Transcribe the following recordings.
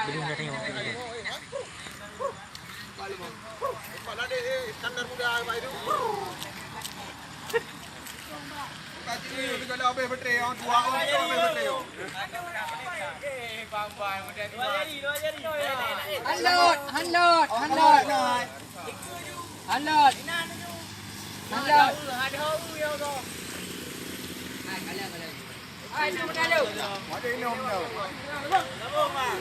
Belum dah tengok. Kepala dia standar muda apa itu? Kaji ni kalau apa betul orang tua orang tua apa betul? Bang muda ni. Dua jari. Hanlot. Ada haru ya tu. Hai kalah. Hai nak berdalu. Ada ini om dah. Labung bang.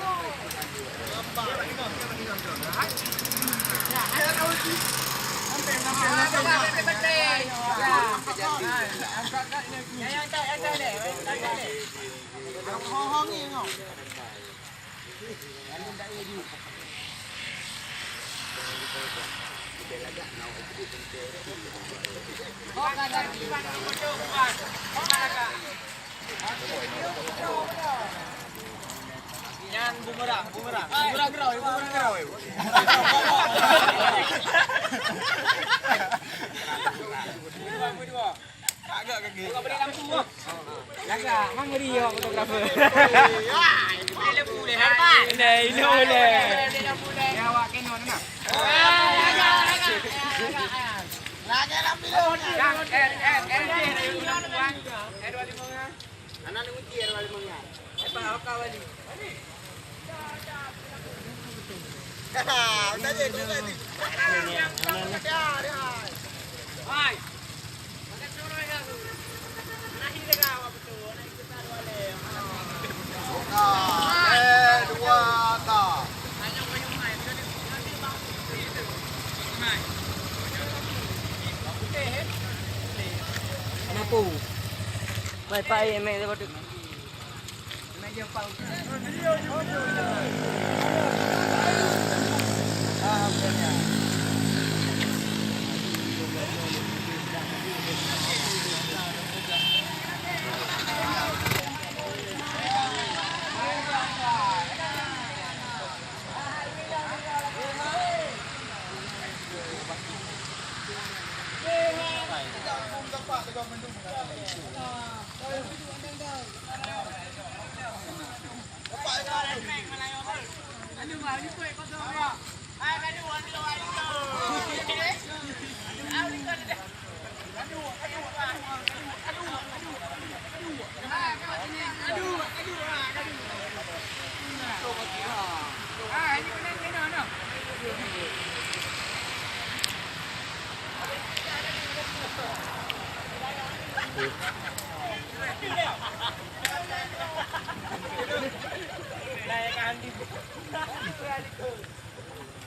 Yang bumerang gerau. Agak kaki. Kau beli lampu ah. Jaga, mang ngeri yo fotografer. Beli lampu boleh hebat. Ini boleh. Beli lampu deh. Ya awak Canon nak. Lagi lampu dia. Anak ni uji R25 nya. Apa kau balik? Udah je tu tadi. Hai. Makan sore ya. Nahi dekat awak betul. Naik kita wale. Dua tak. Hanya kayu mai. Nanti bang. Mai. Kenapa? Wi-Fi emek dia bodoh. Meja pau.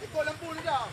Ikut lampu ni dah.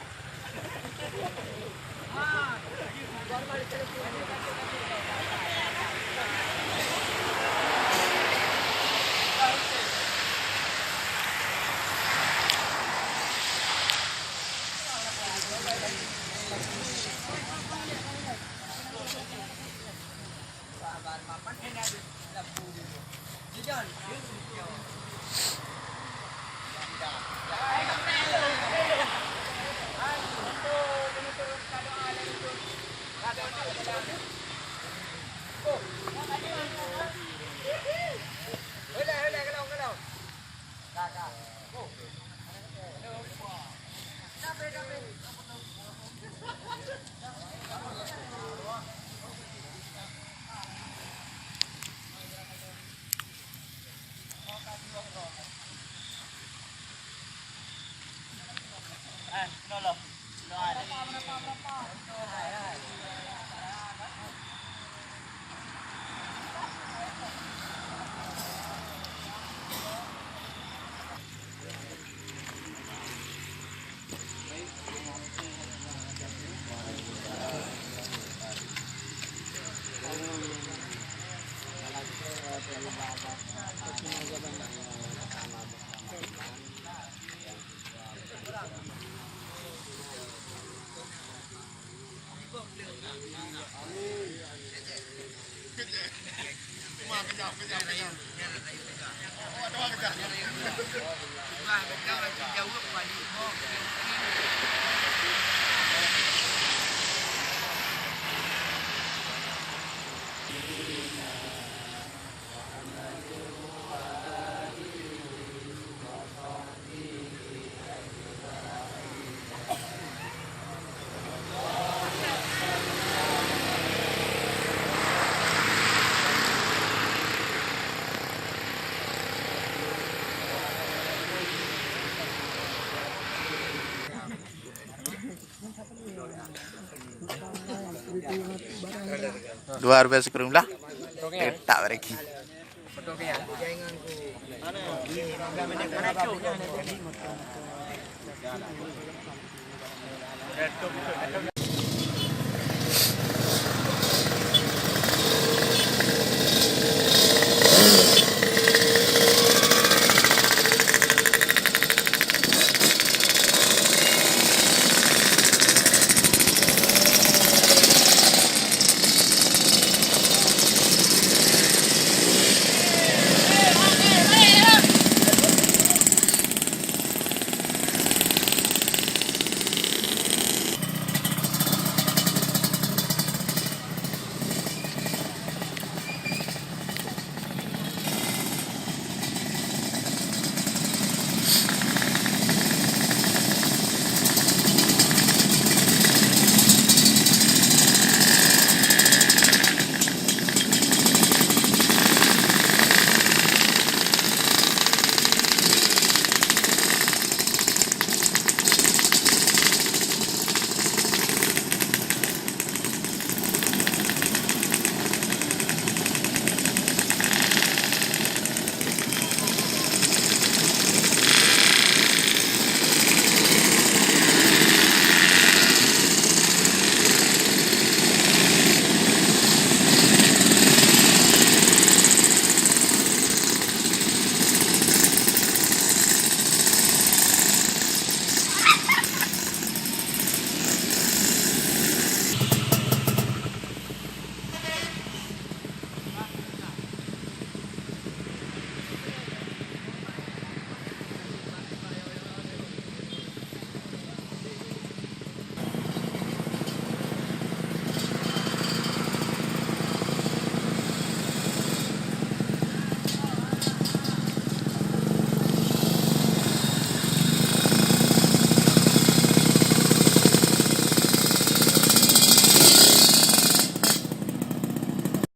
Rp2 sekurang lah. Tak beraki. Betul ke ya? Mana cuk?